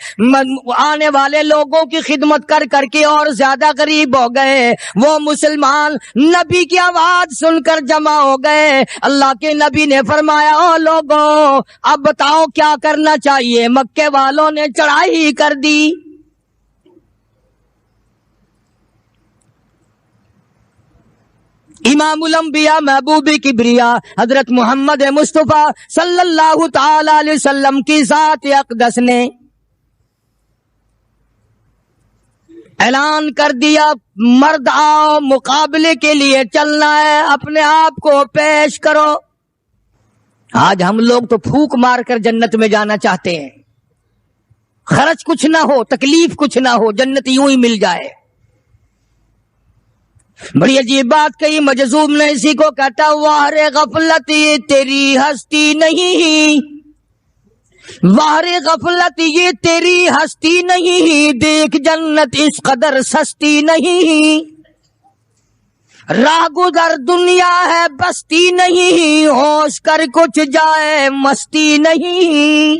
[SPEAKER 2] آنے والے لوگوں کی خدمت کر کر کے اور زیادہ غریب ہو گئے. وہ مسلمان نبی کی آواز سن کر جمع ہو گئے. اللہ کے نبی نے فرمایا, او لوگوں اب بتاؤ کیا کرنا چاہیے. مکے والوں نے چڑھائی کر دی. امام الانبیاء محبوب کبریا حضرت محمد مصطفیٰ صلی اللہ تعالی علیہ وسلم کی ذات اقدس نے اعلان کر دیا, مرد آؤ, مقابلے کے لیے چلنا ہے, اپنے آپ کو پیش کرو. آج ہم لوگ تو پھونک مار کر جنت میں جانا چاہتے ہیں، خرچ کچھ نہ ہو، تکلیف کچھ نہ ہو، جنت یوں ہی مل جائے۔ بڑی عجیب بات کہی مجذوب نے اسی کو کہتا، واہ رے غفلت یہ تیری ہستی نہیں، واہ رے غفلت یہ تیری ہستی نہیں، دیکھ جنت اس قدر سستی نہیں، راہ گزر دنیا ہے بستی نہیں، ہوش کر کچھ جائے مستی نہیں۔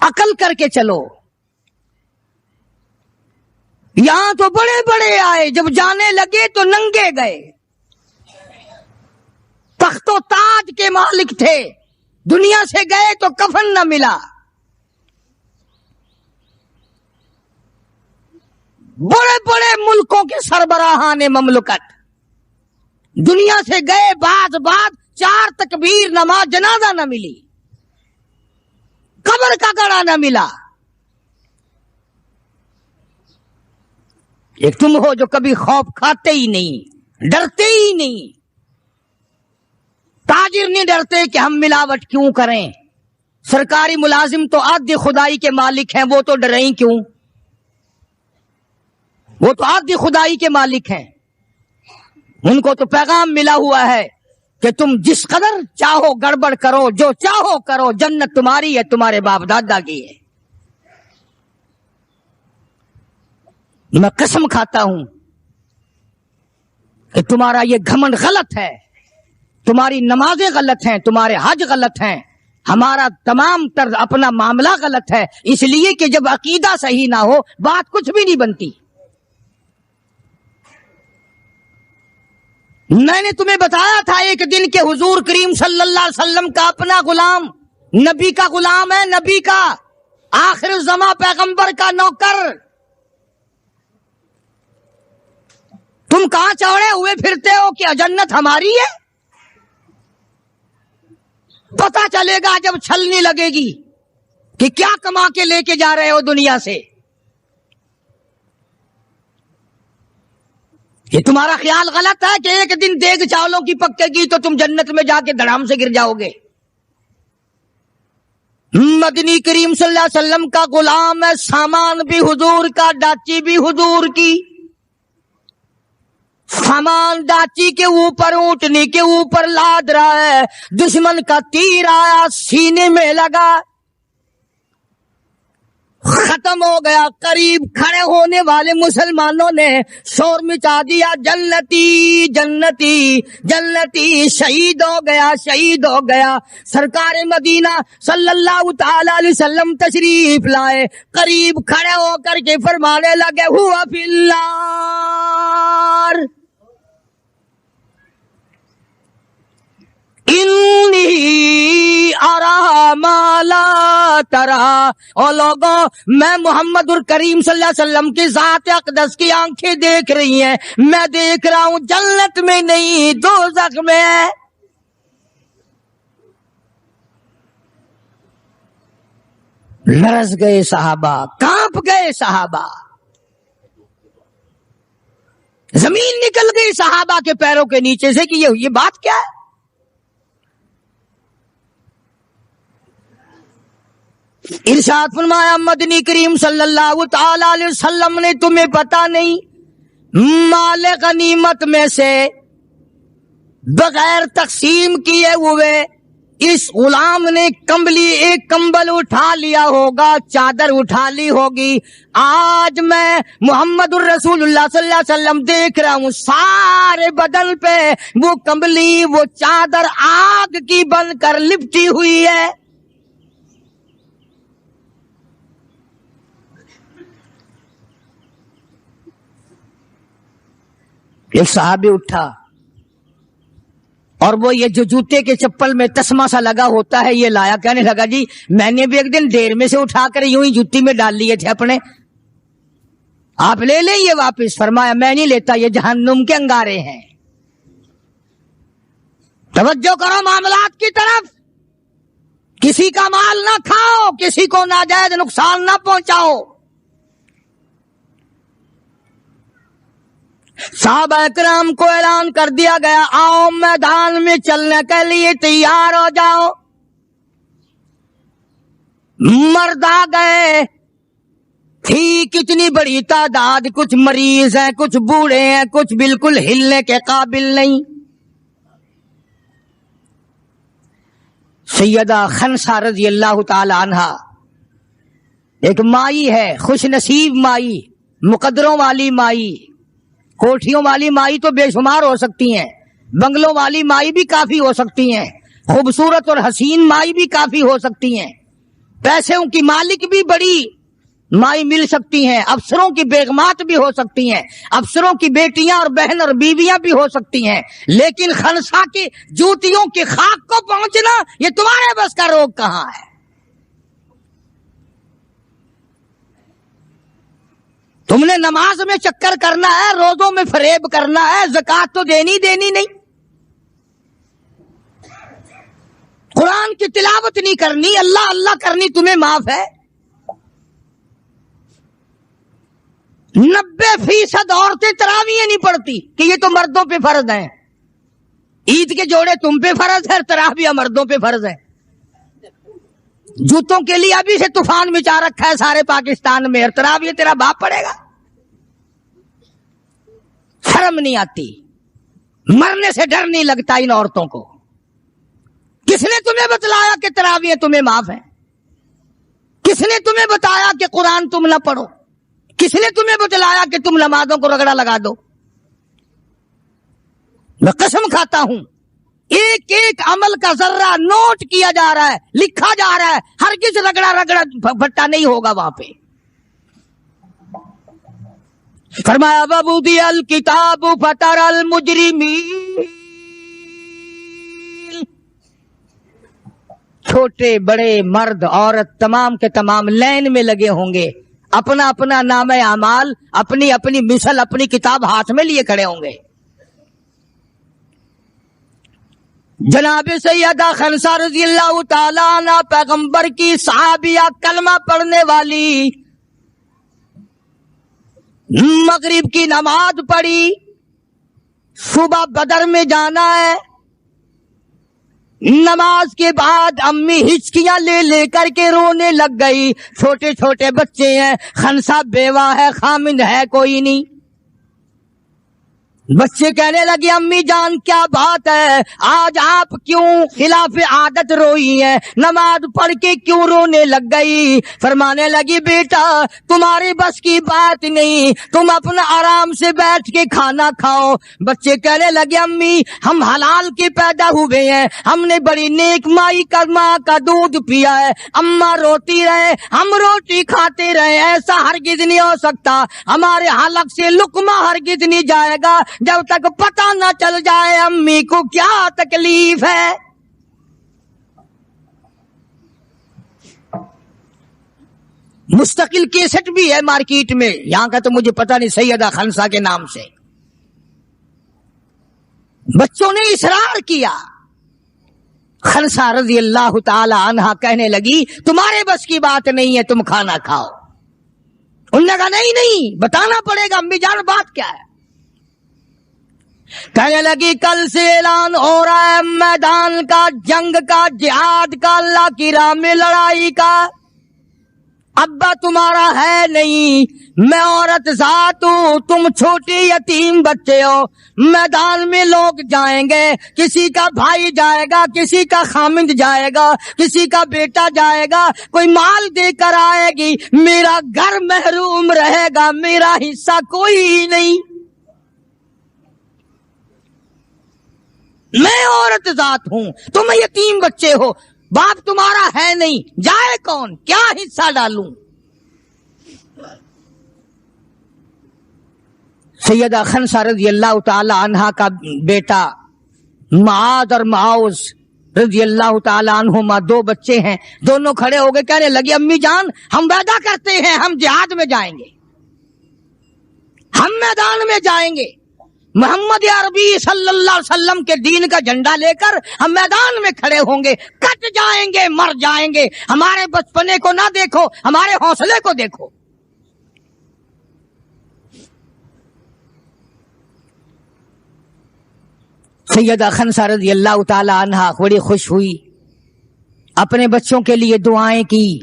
[SPEAKER 2] عقل کر کے چلو، یہاں تو بڑے بڑے آئے، جب جانے لگے تو ننگے گئے، تخت و تاج کے مالک تھے، دنیا سے گئے تو کفن نہ ملا۔ بڑے بڑے ملکوں کے سربراہان مملکت دنیا سے گئے، بعد 4 تکبیر نماز جنازہ نہ ملی، قبر کا گڑا نہ ملا۔ ایک تم ہو جو کبھی خوف کھاتے ہی نہیں، ڈرتے ہی نہیں۔ تاجر نہیں ڈرتے کہ ہم ملاوٹ کیوں کریں، سرکاری ملازم تو آدھی خدائی کے مالک ہیں، وہ تو ڈریں ہی کیوں، وہ تو آدھی خدائی کے مالک ہیں، ان کو تو پیغام ملا ہوا ہے کہ تم جس قدر چاہو گڑبڑ کرو، جو چاہو کرو، جنت تمہاری ہے، تمہارے باپ دادا کی ہے۔ میں قسم کھاتا ہوں کہ تمہارا یہ گھمنڈ غلط ہے، تمہاری نمازیں غلط ہیں، تمہارے حج غلط ہیں، ہمارا تمام طرز اپنا معاملہ غلط ہے، اس لیے کہ جب عقیدہ صحیح نہ ہو بات کچھ بھی نہیں بنتی۔ میں نے تمہیں بتایا تھا ایک دن کہ حضور کریم صلی اللہ علیہ وسلم کا اپنا غلام، نبی کا غلام ہے، نبی کا آخر الزماں پیغمبر کا نوکر، تم کہاں چوڑے ہوئے پھرتے ہو کہ جنت ہماری ہے؟ پتا چلے گا جب چھلنی لگے گی کہ کیا کما کے لے کے جا رہے ہو دنیا سے۔ یہ تمہارا خیال غلط ہے کہ ایک دن دیگ چاولوں کی پکے گی تو تم جنت میں جا کے دھڑام سے گر جاؤ گے۔ مدنی کریم صلی اللہ علیہ وسلم کا غلام ہے، سامان بھی حضور کا، ڈاچی بھی حضور کی، سامان ڈاچی کے اوپر، اونٹنی کے اوپر لاد رہا ہے، دشمن کا تیر آیا سینے میں لگا، ختم ہو گیا۔ قریب کھڑے ہونے والے مسلمانوں نے شور مچا دیا، جنتی جنتی جنتی، شہید ہو گیا شہید ہو گیا۔ سرکار مدینہ صلی اللہ تعالی علیہ وسلم تشریف لائے، قریب کھڑے ہو کر کے فرمانے لگے، ہوا فی النار انی ارا ما لا ترا۔ اور لوگوں، میں محمد الکریم صلی اللہ علیہ وسلم کی ذات اقدس کی آنکھیں دیکھ رہی ہیں، میں دیکھ رہا ہوں جنت میں نہیں دوزخ میں ہے۔ لرز گئے صحابہ، کانپ گئے صحابہ، زمین نکل گئی صحابہ کے پیروں کے نیچے سے کہ یہ بات کیا ہے۔ ارشاد فرمایا مدنی کریم صلی اللہ تعالی علیہ وسلم نے، تمہیں پتا نہیں مال غنیمت میں سے بغیر تقسیم کیے ہوئے اس غلام نے ایک کمبل اٹھا لیا ہوگا، چادر اٹھا لی ہوگی۔ آج میں محمد الرسول اللہ صلی اللہ علیہ وسلم دیکھ رہا ہوں سارے بدن پہ وہ کمبلی، وہ چادر آگ کی بن کر لپٹی ہوئی ہے۔ ایک صحابی اٹھا اور وہ یہ جو جوتے کے چپل میں تسمہ سا لگا ہوتا ہے یہ لایا، کہنے لگا جی میں نے بھی ایک دن دیر میں سے اٹھا کر یوں ہی جوتی میں ڈال لیے تھے اپنے، آپ لے لیں یہ واپس۔ فرمایا میں نہیں لیتا، یہ جہنم کے انگارے ہیں۔ توجہ کرو معاملات کی طرف، کسی کا مال نہ کھاؤ، کسی کو ناجائز نقصان نہ پہنچاؤ۔ صحابہ اکرام کو اعلان کر دیا گیا آؤ میدان میں چلنے کے لیے تیار ہو جاؤ. مرد آ گئے. تھی کتنی بڑی تعداد, کچھ مریض ہیں, کچھ بوڑھے ہیں, کچھ بالکل ہلنے کے قابل نہیں. سیدہ خنسا رضی اللہ تعالی عنہا ایک مائی ہے, خوش نصیب مائی, مقدروں والی مائی. کوٹھیوں والی مائی تو بے شمار ہو سکتی ہیں, بنگلوں والی مائی بھی کافی ہو سکتی ہیں, خوبصورت اور حسین مائی بھی کافی ہو سکتی ہیں, پیسوں کی مالک بھی بڑی مائی مل سکتی ہیں, افسروں کی بیگمات بھی ہو سکتی ہیں, افسروں کی بیٹیاں اور بہن اور بیویاں بھی ہو سکتی ہیں. لیکن خنسا کی جوتیوں کی خاک کو پہنچنا یہ تمہارے بس کا روگ کہاں ہے؟ تم نے نماز میں چکر کرنا ہے, روزوں میں فریب کرنا ہے, زکات تو دینی نہیں, قرآن کی تلاوت نہیں کرنی, اللہ اللہ کرنی تمہیں معاف ہے. 90% عورتیں تراویح نہیں پڑھتی کہ یہ تو مردوں پہ فرض ہیں. عید کے جوڑے تم پہ فرض ہے, تراویح مردوں پہ فرض ہے. جوتوں کے لیے ابھی سے طوفان مچا رکھا ہے سارے پاکستان میں, اور تراویح تیرا باپ پڑے گا. شرم نہیں آتی, مرنے سے ڈر نہیں لگتا ان عورتوں کو. کس نے تمہیں بتلایا کہ تراویح تمہیں معاف ہے؟ کس نے تمہیں بتایا کہ قرآن تم نہ پڑھو؟ کس نے تمہیں بتلایا کہ تم نمازوں کو رگڑا لگا دو؟ میں قسم کھاتا ہوں ایک ایک عمل کا ذرہ نوٹ کیا جا رہا ہے, لکھا جا رہا ہے, ہرگز رگڑا بھٹا نہیں ہوگا وہاں پہ. فرمایا وَوُضِعَ الْكِتَابُ فَتَرَى الْمُجْرِمِينَ, چھوٹے بڑے مرد عورت تمام کے تمام لائن میں لگے ہوں گے, اپنا اپنا نام اعمال, اپنی اپنی مثل, اپنی کتاب ہاتھ میں لیے کھڑے ہوں گے. جناب سیدہ خنسا رضی اللہ تعالیٰ عنہ پیغمبر کی صحابیہ, کلمہ پڑھنے والی, مغرب کی نماز پڑھی, صبح بدر میں جانا ہے. نماز کے بعد امی ہچکیاں لے لے کر کے رونے لگ گئی. چھوٹے چھوٹے بچے ہیں, خنسا بیوہ ہے, خامند ہے کوئی نہیں. بچے کہنے لگے امی جان کیا بات ہے, آج آپ کیوں خلاف عادت روئی ہیں, نماز پڑھ کے کیوں رونے لگ گئی؟ فرمانے لگی بیٹا تمہاری بس کی بات نہیں, تم اپنا آرام سے بیٹھ کے کھانا کھاؤ. بچے کہنے لگے امی ہم حلال کے پیدا ہوئے ہیں, ہم نے بڑی نیک مائی کا ماں کا دودھ پیا ہے, اماں روتی رہے ہم روٹی کھاتے رہے, ایسا ہرگز نہیں ہو سکتا, ہمارے حلق سے لقمہ ہرگز نہیں جائے گا جب تک پتہ نہ چل جائے امی کو کیا تکلیف ہے. مستقل کیسٹ بھی ہے مارکیٹ میں, یہاں کا تو مجھے پتہ نہیں, سیدہ خنسا کے نام سے. بچوں نے اصرار کیا. خنسا رضی اللہ تعالی عنہا کہنے لگی تمہارے بس کی بات نہیں ہے, تم کھانا کھاؤ. انہوں نے کہا نہیں بتانا پڑے گا امی جان بات کیا ہے. کہنے لگی کل سے اعلان ہو رہا ہے میدان کا, جنگ کا, جہاد کا, اللہ کی راہ میں لڑائی کا. ابا تمہارا ہے نہیں, میں عورت ذات ہوں, تم چھوٹے یتیم بچے ہو. میدان میں لوگ جائیں گے, کسی کا بھائی جائے گا, کسی کا خامند جائے گا, کسی کا بیٹا جائے گا, کوئی مال دے کر آئے گی, میرا گھر محروم رہے گا, میرا حصہ کوئی نہیں. میں عورت ذات ہوں, تم یتیم بچے ہو, باپ تمہارا ہے نہیں, جائے کون, کیا حصہ ڈالوں. سیدہ خنسا رضی اللہ تعالی عنہا کا بیٹا معاذ اور معاوذ رضی اللہ تعالی عنہما, 2 بچے ہیں, دونوں کھڑے ہو گئے, کہنے لگے امی جان ہم وعدہ کرتے ہیں ہم جہاد میں جائیں گے, ہم میدان میں جائیں گے, محمد عربی صلی اللہ علیہ وسلم کے دین کا جھنڈا لے کر ہم میدان میں کھڑے ہوں گے, کٹ جائیں گے, مر جائیں گے. ہمارے بچپنے کو نہ دیکھو, ہمارے حوصلے کو دیکھو. سیدہ خنسا رضی اللہ تعالی عنہا بڑی خوش ہوئی، اپنے بچوں کے لیے دعائیں کی۔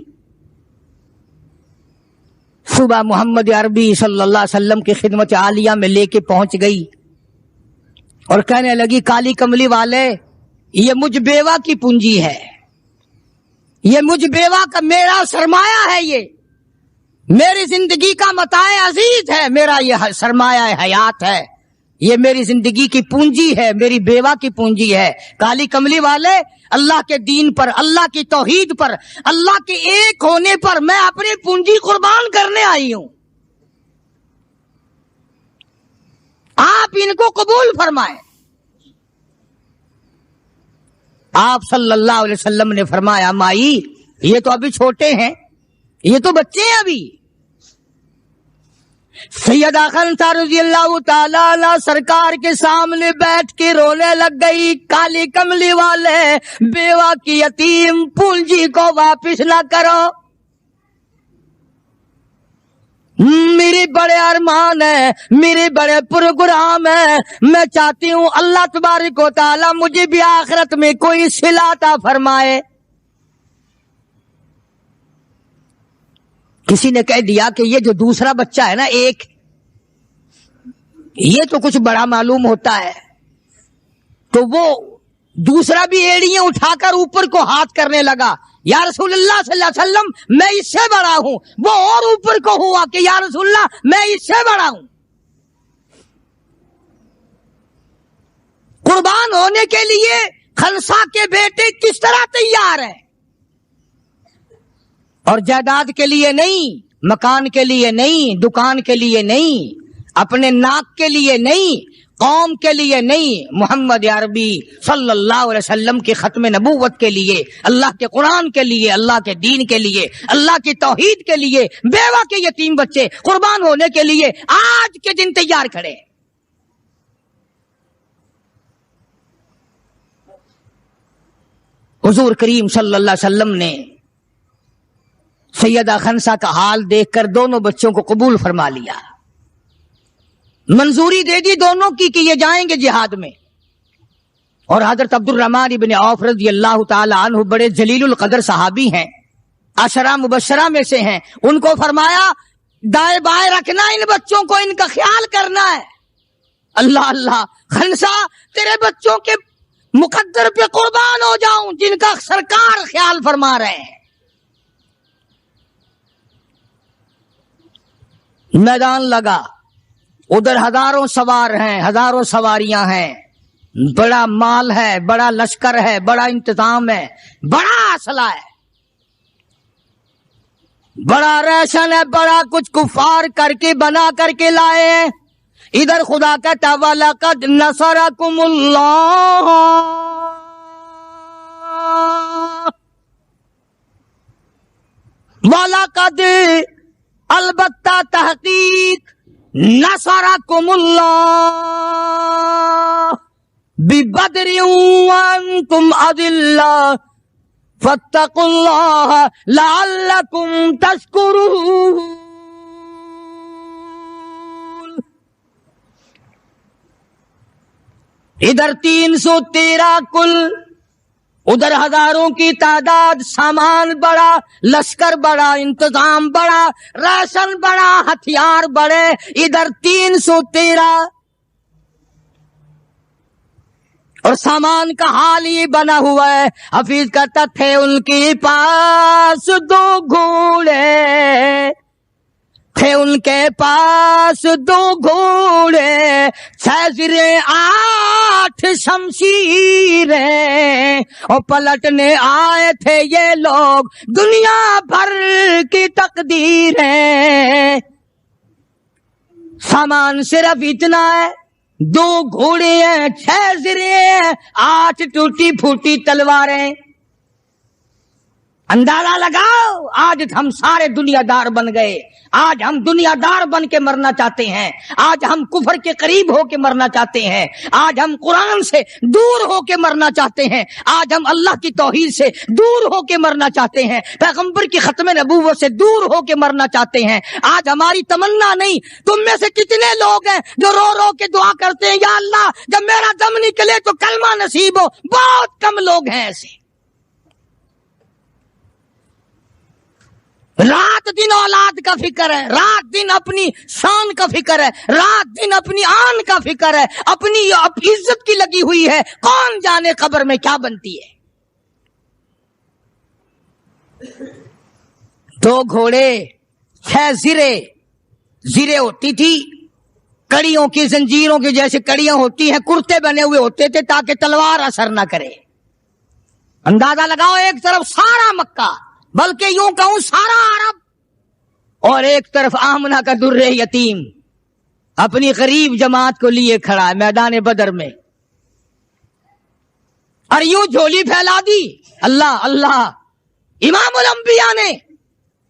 [SPEAKER 2] صبح محمد عربی صلی اللہ علیہ وسلم کی خدمت عالیہ میں لے کے پہنچ گئی اور کہنے لگی کالی کملی والے، یہ مجھ بیوہ کی پونجی ہے، یہ مجھ بیوہ کا میرا سرمایہ ہے، یہ میری زندگی کا متاع عزیز ہے، میرا یہ سرمایہ حیات ہے، یہ میری زندگی کی پونجی ہے، میری بیوہ کی پونجی ہے۔ کالی کملی والے، اللہ کے دین پر، اللہ کی توحید پر، اللہ کے ایک ہونے پر میں اپنی پونجی قربان کرنے آئی ہوں، آپ ان کو قبول فرمائیں۔ آپ صلی اللہ علیہ وسلم نے فرمایا مائی یہ تو ابھی چھوٹے ہیں، یہ تو بچے ہیں ابھی۔ سیدہ خنسا رضی اللہ تعالی عنہ سرکار کے سامنے بیٹھ کے رونے لگ گئی، کالی کملی والے، بیوہ کی یتیم پونجی کو واپس نہ کرو، میرے بڑے ارمان ہیں، میرے بڑے پروگرام ہیں، میں چاہتی ہوں اللہ تبارک و تعالی مجھے بھی آخرت میں کوئی صلہ عطا فرمائے۔ کسی نے کہہ دیا کہ یہ جو دوسرا بچہ ہے نا ایک، یہ تو کچھ بڑا معلوم ہوتا ہے، تو وہ دوسرا بھی ایڑیاں اٹھا کر اوپر کو ہاتھ کرنے لگا، یا رسول اللہ صلی اللہ علیہ وسلم میں اس سے بڑا ہوں، وہ اور اوپر کو ہوا کہ یا رسول اللہ میں اس سے بڑا ہوں۔ قربان ہونے کے لیے خنسا کے بیٹے کس طرح تیار ہیں، اور جائیداد کے لیے نہیں، مکان کے لیے نہیں، دکان کے لیے نہیں، اپنے ناک کے لیے نہیں، قوم کے لیے نہیں، محمد عربی صلی اللہ علیہ وسلم کی ختم نبوت کے لیے، اللہ کے قرآن کے لیے، اللہ کے دین کے لیے، اللہ کی توحید کے لیے، بیوہ کے یتیم بچے قربان ہونے کے لیے آج کے دن تیار کھڑے۔ حضور کریم صلی اللہ علیہ وسلم نے سیدہ خنسا کا حال دیکھ کر دونوں بچوں کو قبول فرما لیا، منظوری دے دی دونوں کی کہ یہ جائیں گے جہاد میں۔ اور حضرت عبد الرحمن ابن عوف رضی اللہ تعالی عنہ بڑے جلیل القدر صحابی ہیں، عشرہ مبشرہ میں سے ہیں، ان کو فرمایا دائیں بائیں رکھنا ان بچوں کو، ان کا خیال کرنا ہے۔ اللہ اللہ، خنسا تیرے بچوں کے مقدر پہ قربان ہو جاؤں جن کا سرکار خیال فرما رہے ہیں۔ میدان لگا، ادھر ہزاروں سوار ہیں، ہزاروں سواریاں ہیں، بڑا مال ہے، بڑا لشکر ہے، بڑا انتظام ہے، بڑا اسلحہ ہے، بڑا ریشن ہے، بڑا کچھ کفار کر کے بنا کر کے لائے ہیں۔ ادھر خدا کہتا وَلَقَدْ نَصَرَكُمُ اللَّهُ، وَلَقَدْ البتہ تحقیق نصرکم اللہ ببدر وانتم اذلہ فاتقوا اللہ لعلکم تشکرون۔ ادھر 313 کل، ادھر ہزاروں کی تعداد، سامان بڑا، لشکر بڑا، انتظام بڑا، راشن بڑا، ہتھیار بڑے، ادھر 313، اور سامان کا حال یہ بنا ہوا ہے۔ حفیظ کہتا تھے ان کے پاس 2 گھوڑے تھے، ان کے پاس 2 گھوڑے، 6 زریں 8 شمشیریں، اور پلٹنے آئے تھے یہ لوگ دنیا بھر کی تقدیریں۔ سامان صرف اتنا ہے، 2 گھوڑے ہیں، 6 زریں ہیں، 8 ٹوٹی پھوٹی تلواریں۔ اندازہ لگاؤ آج ہم سارے دنیا دار بن گئے. آج ہم دنیا دار بن کے مرنا چاہتے ہیں. آج ہم کفر کے قریب ہو کے مرنا چاہتے ہیں. آج ہم قرآن سے دور ہو کے مرنا چاہتے ہیں. آج ہم اللہ کی توحید سے دور ہو کے مرنا چاہتے ہیں. پیغمبر کی ختم نبوت سے دور ہو کے مرنا چاہتے ہیں. آج ہماری تمنا نہیں. تم میں سے کتنے لوگ ہیں جو رو رو کے دعا کرتے ہیں یا اللہ جب میرا دم نکلے تو کلمہ نصیب ہو؟ بہت کم لوگ ہیں ایسے. رات دن اولاد کا فکر ہے, رات دن اپنی شان کا فکر ہے, رات دن اپنی آن کا فکر ہے, اپنی عزت کی لگی ہوئی ہے. کون جانے قبر میں کیا بنتی ہے. 2 گھوڑے 6 زرے ہوتی تھی, کڑیوں کی زنجیروں کی جیسے کڑیاں ہوتی ہیں, کرتے بنے ہوئے ہوتے تھے تاکہ تلوار اثر نہ کرے. اندازہ لگاؤ ایک طرف سارا مکہ بلکہ یوں کہوں سارا عرب, اور ایک طرف آمنہ کا در یتیم اپنی غریب جماعت کو لیے کھڑا ہے میدان بدر میں, اور یوں جھولی پھیلا دی. اللہ اللہ, امام الانبیاء نے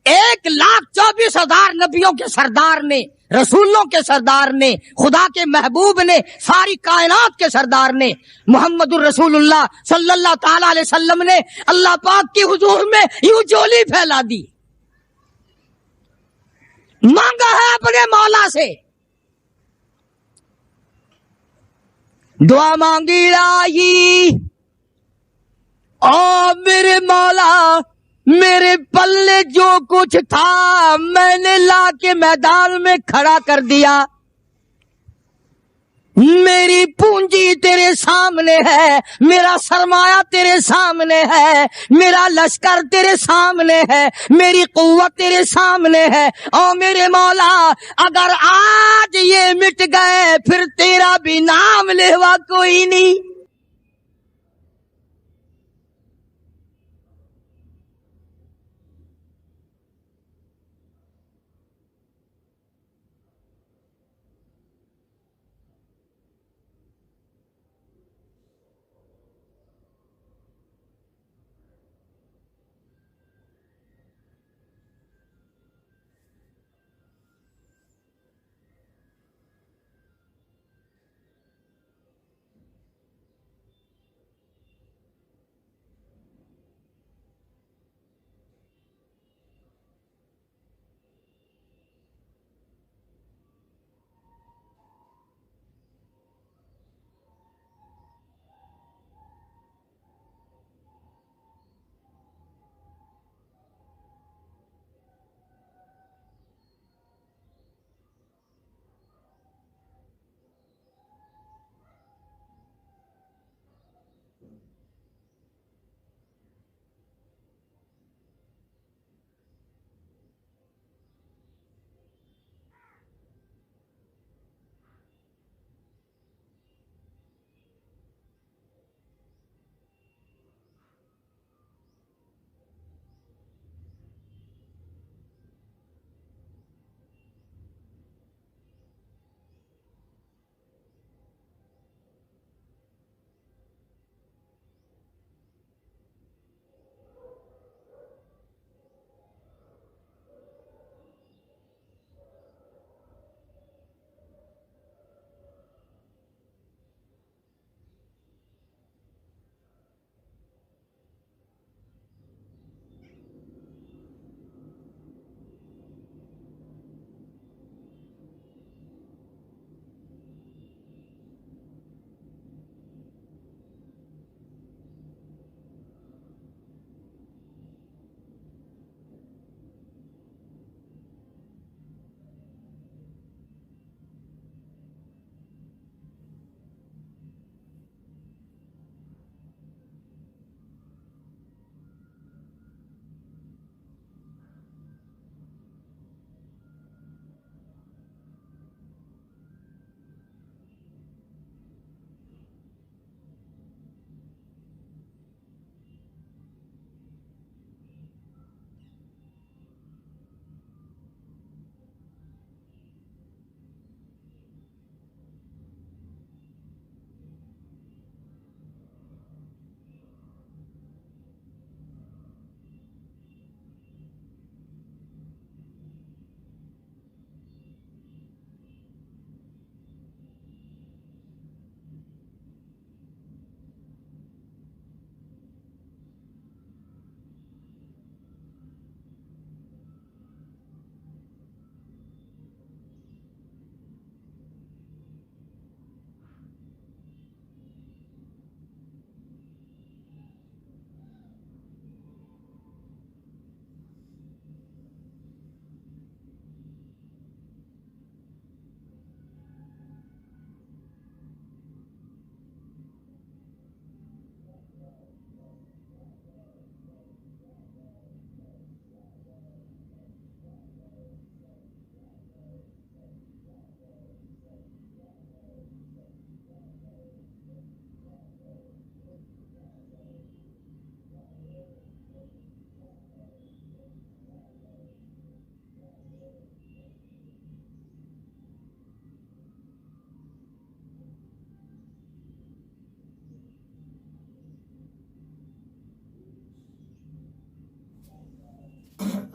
[SPEAKER 2] 1,24,000 نبیوں کے سردار نے, رسولوں کے سردار نے, خدا کے محبوب نے, ساری کائنات کے سردار نے, محمد الرسول اللہ صلی اللہ تعالی علیہ وسلم نے اللہ پاک کی حضور میں یوں جھولی پھیلا دی. مانگا ہے اپنے مولا سے, دعا مانگی لائی, او میرے مولا میرے پلے جو کچھ تھا میں نے لا کے میدان میں کھڑا کر دیا. میری پونجی تیرے سامنے ہے, میرا سرمایہ تیرے سامنے ہے, میرا لشکر تیرے سامنے ہے, میری قوت تیرے سامنے ہے. او میرے مولا اگر آج یہ مٹ گئے پھر تیرا بھی نام لیوا کوئی نہیں.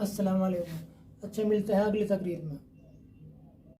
[SPEAKER 1] السلام علیکم. اچھا ملتے ہیں اگلی تقریر میں.